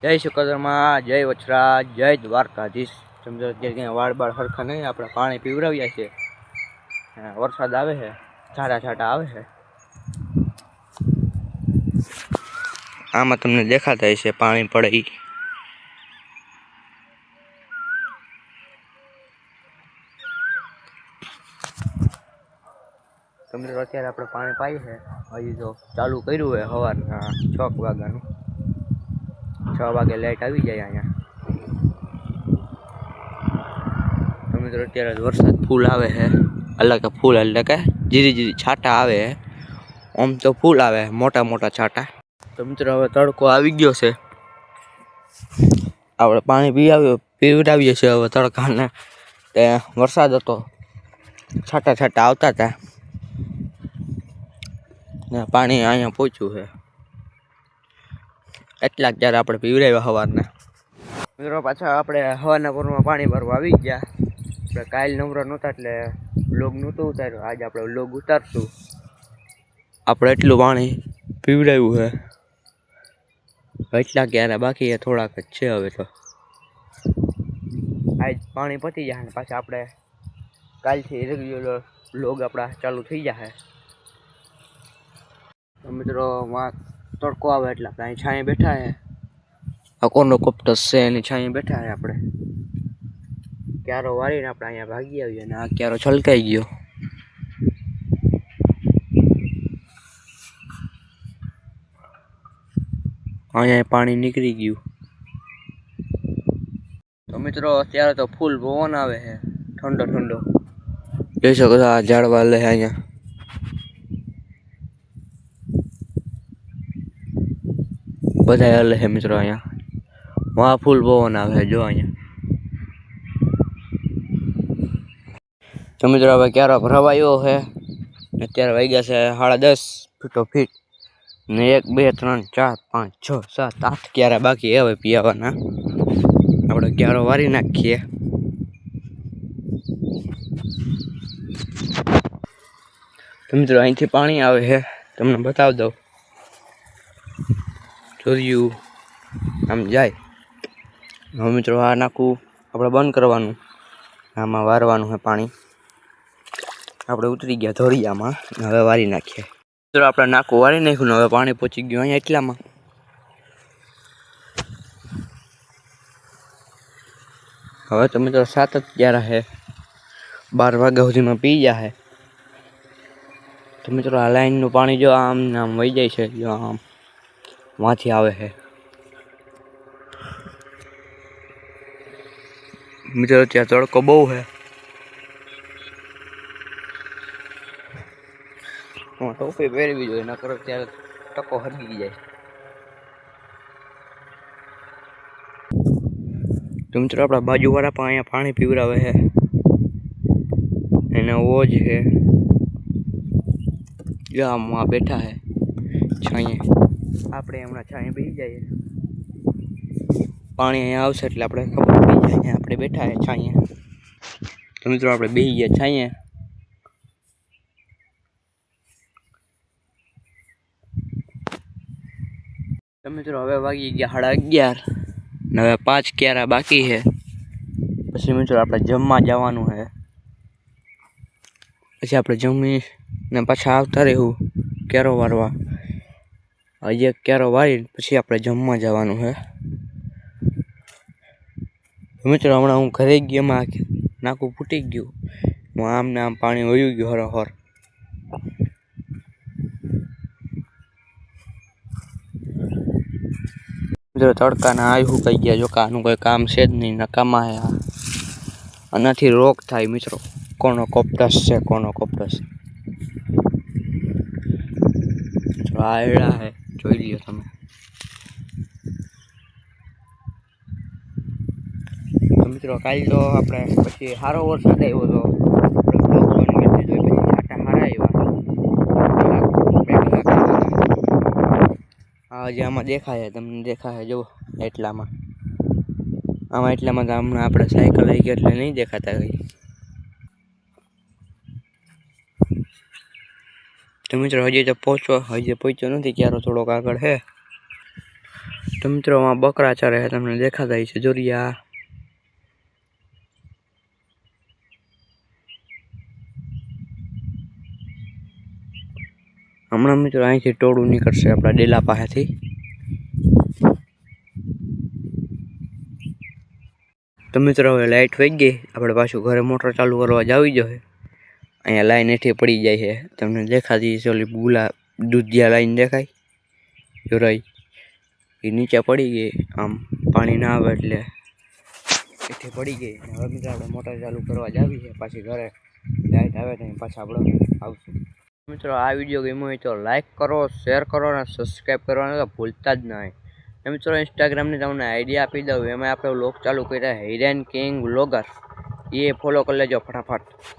જય શુકરમાં, જય વછરા, જય દ્વારકાધીશ. સમજો અત્યારે ક્યાંય વાળ બાળ સરખા નહીં, આપણે પાણી પીવડાવ્યા છે. વરસાદ આવે છે, છાંટા છાંટા આવે છે. આમાં તમને દેખાતા હશે પાણી પડે ઈ. તમને અત્યારે આપણે પાણી પાઈએ છે. હજી તો ચાલુ કર્યું છે સવારના 6 વાગ્યાનું. 6 વાગે લાઈટ આવી જાય અહીંયા. મિત્રો અત્યારે વરસાદ ફૂલ આવે છે, અલગ ફૂલ એટલે કે ધીરે ધીરે છાંટા આવે છે. આમ તો ફૂલ આવે મોટા મોટા છાંટા. તો મિત્રો હવે તડકો આવી ગયો છે, આપણે પાણી પીવડાવીએ છીએ હવે તડકાને. તે વરસાદ હતો, છાંટા છાંટા આવતા હતા ને પાણી અહીંયા પહોંચ્યું છે. એટલા ત્યારે આપણે પીવડાવ્યા સવારના. મિત્રો પાછા આપણે હવાના પોરમાં પાણી ભરવા આવી ગયા. આપણે કાલ નવરા નહોતા એટલે વ્લોગ નહોતો ઉતાર્યો. આજે આપણે વ્લોગ ઉતારશું. આપણે એટલું પાણી પીવડાવ્યું છે, એટલા ક્યારે બાકી થોડાક જ છે. હવે તો આજ પાણી પતી જાય ને પાછા આપણે કાલથી રેગ્યુલર વ્લોગ આપણા ચાલુ થઈ જશે. મિત્રો માં તડકો આવે એટલે આપણે અહીં છાંયે બેઠા છે. આ કોનો કોપ્ટસ છે એની છાંયે બેઠા છે આપણે. ક્યારો વાળીને આપણે અહીંયા ભાગી આવીએ ને આ ક્યારો છલકાઈ ગયો. અહીંયા પાણી નીકળી ગયું. તો મિત્રો અત્યારે તો ફૂલ પવન આવે છે, ઠંડો ઠંડો. જોઈ શકો છો આ ઝાડવા લે અહીંયા. બધા હલે છે મિત્રો અહીંયા. વાહ ફૂલ પવન આવે છે જો અહીંયા. તો મિત્રો હવે ક્યારો ભરાવાયો છે. અત્યારે વાગ્યા છે 10:30 ફીટો ફીટ ને 1 2 3 4 5 6 7 8 ક્યારા બાકી હવે પીવાના. આપણે ક્યારો વારી નાખીએ. તો મિત્રો અહીંથી પાણી આવે છે, તમને બતાવી દઉં. જોયું આમ જાય. હવે મિત્રો આ નાખું આપણે બંધ કરવાનું, આમાં વારવાનું છે પાણી. આપણે ઉતરી ગયા ધોરિયામાં, હવે વારી નાખીએ. મિત્રો આપણે નાખું વારી નાખ્યું ને હવે પાણી પહોંચી ગયું અહીંયા એટલામાં. હવે તો મિત્રો 7 જ ક્યારા છે, 12 વાગ્યા સુધીમાં પી જાય. તો મિત્રો આ લાઈનનું પાણી જો આમ ને આમ વહી જાય છે, જો આમ માંથી આવે છે. મિત્રો ત્યાં તડકો બહુ છે. ટોપી પહેરવી જોઈએ, નકર ત્યારે ટકો હરગી જાય. તો મિત્રો આપણા બાજુવાળા પણ અહીંયા પાણી પીવડાવે છે, એને ઓજ છે. જો આમ બેઠા છે છાંયે. આપણે હમણાં છાંયે બેસી જઈએ. પાણી અહીંયા આવશે એટલે આપણે ખબર પડી જાય. અહીંયા આપણે બેઠા છે છાંયે. તો મિત્રો આપણે બેસી ગયા છાંયે. તો મિત્રો હવે વાગી ગયા 11:30 ને હવે 5 ક્યારા બાકી છે. પછી મિત્રો આપણે જમવા જવાનું છે. પછી આપણે જમી ને પાછા આવતા રહેવું ક્યારો વારવા. હજી એક ક્યારો વારી પછી આપણે જમવા જવાનું છે. મિત્રો હમણાં હું ઘરે ગયો, એમાં નાકું ફૂટી ગયું. આમ ને આમ પાણી વયું ગયું હરોહર. મિત્રો તડકાના આય સુકાઈ ગયા. જો આનું કોઈ કામ છે જ નહીં, નકામા છે. આનાથી રોગ થાય મિત્રો. કોનો કોપ્ટસ છે, કોનો કોપ્ટસ. આ એડા છે, જોઈ લ્યો તમે. મિત્રો કાલ તો આપણે પછી સારો વરસાદ આવ્યો હતો. પછી છાંટા સારા આવ્યા. જે આમાં દેખાય તમને દેખાય જુઓ એટલામાં. આમાં એટલામાં તો હમણાં આપણે સાયકલ આવી ગયા એટલે નહીં દેખાતા ગઈ. તો મિત્રો હજી તો પહોંચ્યો નથી, ક્યારો થોડોક આગળ છે. તો મિત્રો આમાં બકરા ચરે છે, તમને દેખાતા છે જોરિયા. હમણાં મિત્રો અહીંથી ટોળું નીકળશે આપણા ડેલા પાસેથી. તો મિત્રો હવે લાઇટ વહી ગઈ, આપણે પાછું ઘરે મોટર ચાલુ કરવા જાવી જોઈએ. અહીંયા લાઈન હેઠી પડી જાય છે, તમને દેખાતી છે ઓલી દૂધિયા લાઈન દેખાય જોરાઈ, એ નીચે પડી ગઈ. આમ પાણી ના આવે એટલે હેઠી પડી ગઈ. હવે મિત્રો આપણે મોટર ચાલુ કરવા જાવી છે, પાછી ઘરે લાઇટ આવે તો પાછા આપણે આવશું. મિત્રો આ વિડીયો ગમ્યો હોય તો લાઈક કરો, શેર કરો અને સબસ્ક્રાઈબ કરવાનું તો ભૂલતા જ નહીં. મિત્રો ઇન્સ્ટાગ્રામની તમને આઈડિયા આપી દઉં, એમાં આપણે વ્લોગ ચાલુ કર્યા હિરેન કિંગ વ્લોગર, એ ફોલો કરી લેજો ફટાફટ.